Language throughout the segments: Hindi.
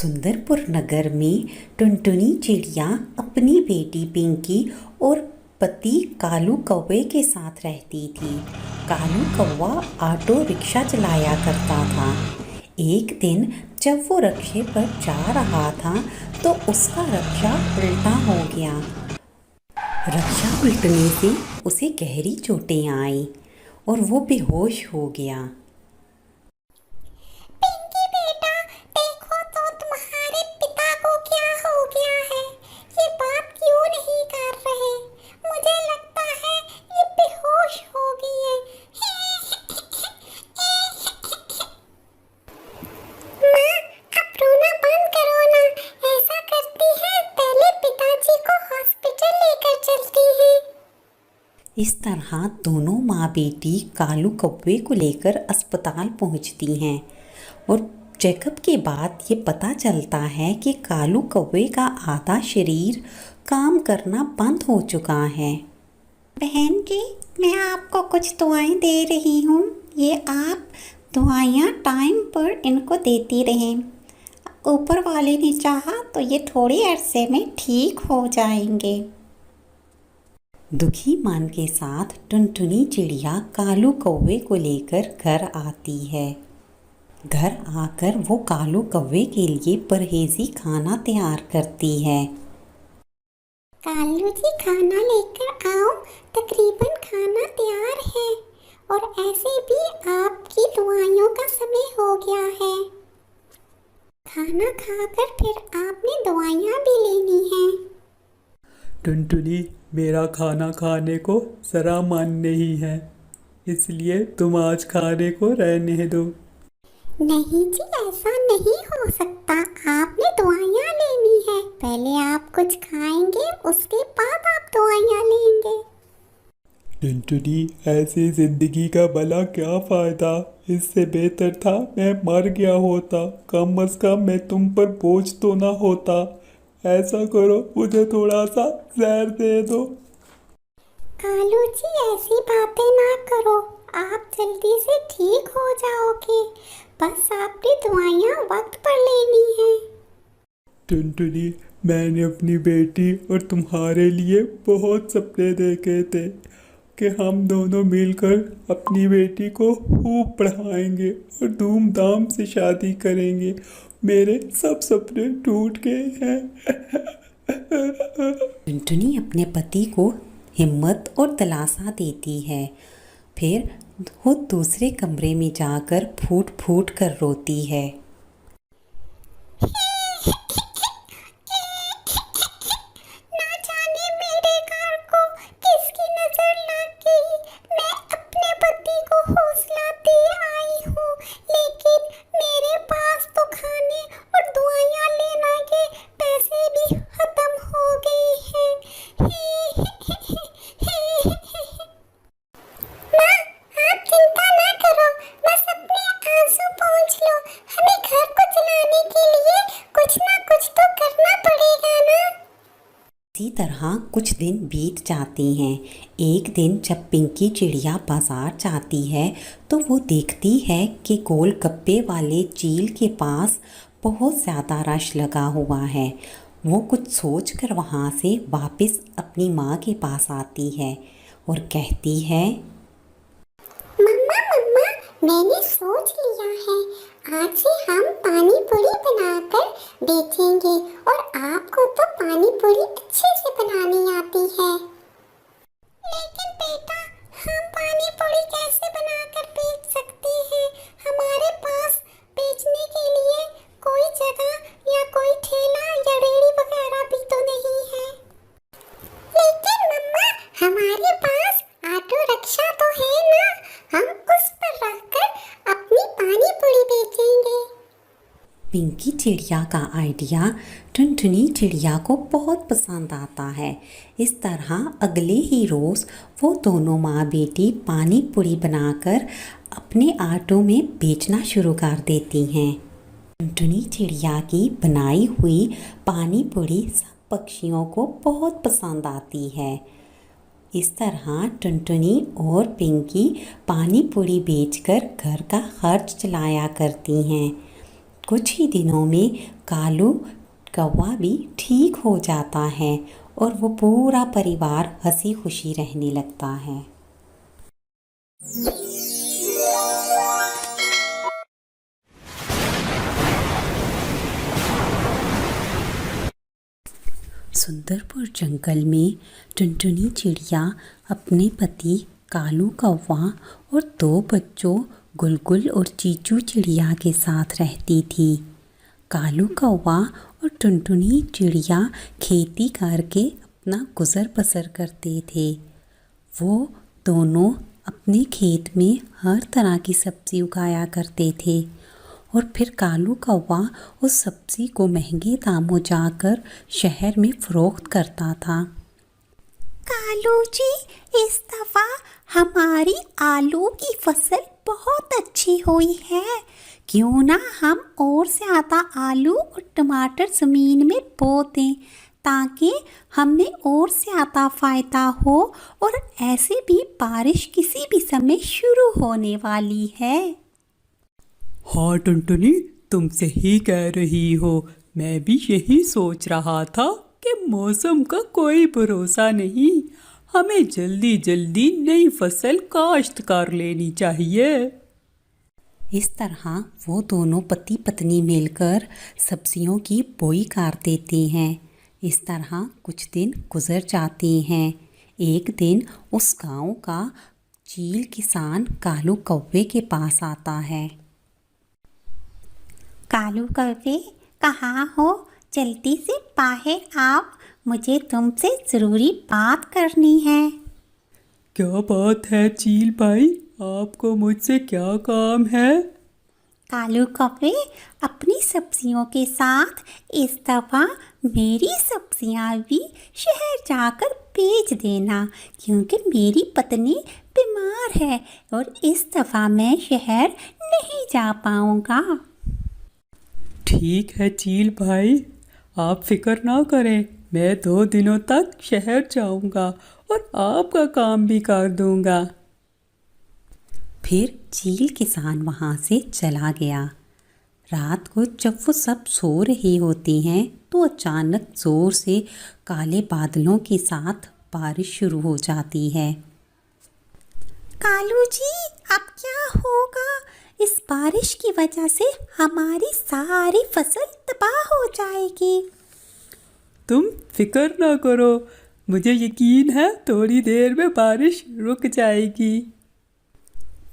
सुंदरपुर नगर में टुनटुनी चिड़िया अपनी बेटी पिंकी और पति कालू कौवे के साथ रहती थी। कालू कौवा ऑटो रिक्शा चलाया करता था। एक दिन जब वो रिक्शे पर जा रहा था तो उसका रिक्शा उल्टा हो गया। रिक्शा उल्टने से उसे गहरी चोटें आईं और वो बेहोश हो गया। पिंकी बेटा, देखो तो तुम्हारे पिता को क्या हो गया है। ये बात क्यों नहीं कर रहे? मुझे लगता है ये बेहोश हो गई है। माँ, अब रोना बंद करो ना। ऐसा करती है, पहले पिताजी को हॉस्पिटल लेकर चलती है। इस तरह दोनों माँ बेटी कालू कौवे को लेकर अस्पताल पहुँचती हैं और चेकअप के बाद ये पता चलता है कि कालू कौवे का आधा शरीर काम करना बंद हो चुका है। बहन जी, मैं आपको कुछ दुआएं दे रही हूँ। ये आप दुआएं टाइम पर इनको देती रहें। ऊपर वाले ने चाहा तो ये थोड़े अरसे में ठीक हो जाएंगे। दुखी मन के साथ टुनटुनी चिड़िया कालू कौवे को लेकर घर आती है। घर आकर वो कालू कौवे के लिए परहेजी खाना तैयार करती है। कालू जी, खाना लेकर आओ। तकरीबन खाना तैयार है और ऐसे भी आपकी दुआओं का समय हो गया है। खाना खाकर फिर आपने दवाइयाँ भी लेनी है। टुनटुनी, मेरा खाना खाने को ज़रा मन नहीं है, इसलिए तुम आज खाने को रहने दो। नहीं जी, ऐसा नहीं हो सकता। आपने दवाइयाँ लेनी है। पहले आप कुछ खाएंगे, उसके बाद आप दवाइयाँ लेंगे। टुनटुनी, ऐसी ज़िंदगी का भला क्या फ़ायदा? इससे बेहतर था मैं मर गया होता। कम से कम मैं तुम पर बोझ तो ना होता। ऐसा करो, मुझे थोड़ा सा जहर दे दो। कालू जी, ऐसी बातें ना करो। आप जल्दी से ठीक हो जाओगे। बस आपकी दवाइयाँ वक्त पर लेनी है। टुनटुनी, मैंने अपनी बेटी और तुम्हारे लिए बहुत सपने देखे थे कि हम दोनों मिलकर अपनी बेटी को खूब पढ़ाएंगे और धूमधाम से शादी करेंगे। मेरे सब सपने टूट गए हैं। टुनटुनी अपने पति को हिम्मत और दिलासा देती है। फिर वो दूसरे कमरे में जाकर फूट फूट कर रोती है। ना जाने मेरे घर को किसकी नजर लग गई। मैं अपने पति को हौसला दे आई हूँ, लेकिन मेरे पास तो खाने और दवाइयाँ लेने के पैसे भी खत्म हो गए हैं। माँ, आप चिंता ना करो। बस अपने आंसू पोंछ लो। हमें घर को चलाने के लिए कुछ ना कुछ तो करना पड़ेगा ना। इसी तरह कुछ दिन बीत जाते हैं। एक दिन जब पिंकी चिड़िया बाजार जाती है तो वो देखती है कि गोलगप्पे वाले झील के पास बहुत ज़्यादा रश लगा हुआ है। वो कुछ सोचकर वहाँ से वापस अपनी माँ के पास आती है और कहती है, मम्मा मम्मा, मैंने सोच लिया है। आज से हम पानी पूरी बनाकर बेचेंगे और आपको तो पानी पूरी अच्छे से बनानी आती है। लेकिन बेटा, हम पानी पूरी कैसे बनाकर बेच सकते हैं? हमारे पास बेचने के लिए कोई जगह या कोई ठेला या रेहड़ी वगैरह भी तो नहीं है। लेकिन मम्मा, हमारे पास ऑटो रिक्शा तो है ना। हम उस पर रखकर अपनी पानी पूरी बेचेंगे। पिंकी चिड़िया का आइडिया टुनटुनी चिड़िया को बहुत पसंद आता है। इस तरह अगले ही रोज़ वो दोनों माँ बेटी पानी पूरी बनाकर अपने ऑटो में बेचना शुरू कर देती हैं। टुनटुनी चिड़िया की बनाई हुई पानी पूरी सब पक्षियों को बहुत पसंद आती है। इस तरह टुनटुनी और पिंकी पानी पूरी बेचकर घर का खर्च चलाया करती हैं। कुछ ही दिनों में कालू कौवा भी ठीक हो जाता है और वो पूरा परिवार हंसी खुशी रहने लगता है। सुंदरपुर जंगल में टुनटुनी चिड़िया अपने पति कालू कौवा और 2 बच्चों गुलगुल और चीचू चिड़िया के साथ रहती थी। कालू कौवा और टुनटुनी चिड़िया खेती करके अपना गुज़र बसर करते थे। वो दोनों अपने खेत में हर तरह की सब्ज़ी उगाया करते थे और फिर कालू कौवा उस सब्ज़ी को महंगे दामों जाकर शहर में फ़रोख्त करता था। कालू जी, इस दफा हमारी आलू की फसल बहुत अच्छी हुई है। क्यों ना हम और ज़्यादा आलू और टमाटर ज़मीन में बो दें ताकि हमें और ज़्यादा फ़ायदा हो। और ऐसे भी बारिश किसी भी समय शुरू होने वाली है। हाँ टुनटुनी, तुम सही कह रही हो। मैं भी यही सोच रहा था कि मौसम का कोई भरोसा नहीं, हमें जल्दी जल्दी नई फसल काश्त कर लेनी चाहिए। इस तरह वो दोनों पति पत्नी मिलकर सब्जियों की बोई कर देते हैं। इस तरह कुछ दिन गुजर जाते हैं। एक दिन उस गांव का चील किसान कालू कौवे के पास आता है। कालू कौवे, कहाँ हो? जल्दी से बाहर आओ, मुझे तुमसे ज़रूरी बात करनी है। क्या बात है चील भाई, आपको मुझसे क्या काम है? कालू कौवे, अपनी सब्जियों के साथ इस दफ़ा मेरी सब्जियां भी शहर जाकर बेच देना, क्योंकि मेरी पत्नी बीमार है और इस दफ़ा मैं शहर नहीं जा पाऊंगा। ठीक है चील भाई, आप फिक्र ना करें, मैं 2 दिनों तक शहर जाऊंगा और आपका काम भी कर दूंगा। फिर चील किसान वहाँ से चला गया। रात को जब वो सब सो रहे होते हैं तो अचानक ज़ोर से काले बादलों के साथ बारिश शुरू हो जाती है। कालू जी, अब क्या होगा? इस बारिश की वजह से हमारी सारी फसल तबाह हो जाएगी। तुम फिक्र ना करो, मुझे यकीन है थोड़ी देर में बारिश रुक जाएगी।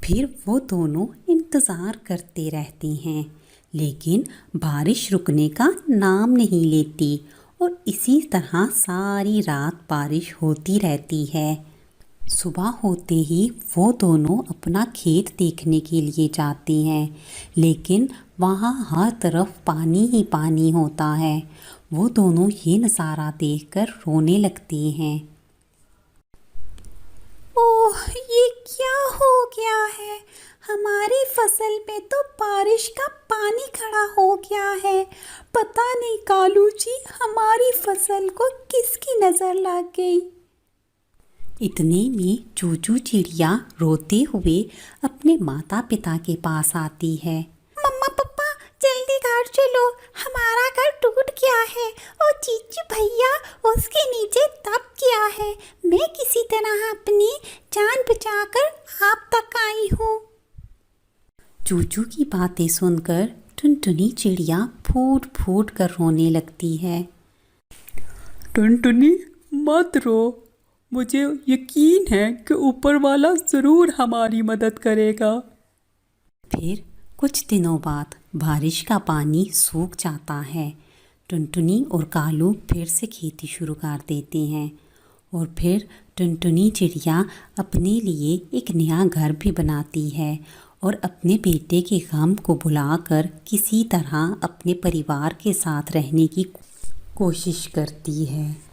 फिर वो दोनों इंतज़ार करते रहते हैं, लेकिन बारिश रुकने का नाम नहीं लेती और इसी तरह सारी रात बारिश होती रहती है। सुबह होते ही वो दोनों अपना खेत देखने के लिए जाते हैं, लेकिन वहाँ हर तरफ पानी ही पानी होता है। वो दोनों ये नज़ारा देखकर रोने लगते हैं। ओह, ये क्या हो गया है? हमारी फसल में तो बारिश का पानी खड़ा हो गया है। पता नहीं कालू जी, हमारी फसल को किसकी नज़र लग गई। इतने में चूचू चिड़िया रोते हुए अपने माता पिता के पास आती है। मम्मा पापा, जल्दी घर चलो, हमारा घर टूट गया है और चीचू भैया उसके नीचे दब गया है। मैं किसी तरह अपनी जान बचाकर आप तक आई हूँ। चूचू की बातें सुनकर टुनटुनी चिड़िया फूट फूट कर रोने लगती है। टुनटुनी मत रो, मुझे यकीन है कि ऊपर वाला ज़रूर हमारी मदद करेगा। फिर कुछ दिनों बाद बारिश का पानी सूख जाता है। टुनटुनी और कालू फिर से खेती शुरू कर देते हैं और फिर टुनटुनी चिड़िया अपने लिए एक नया घर भी बनाती है और अपने बेटे के गम को भुलाकर किसी तरह अपने परिवार के साथ रहने की कोशिश करती है।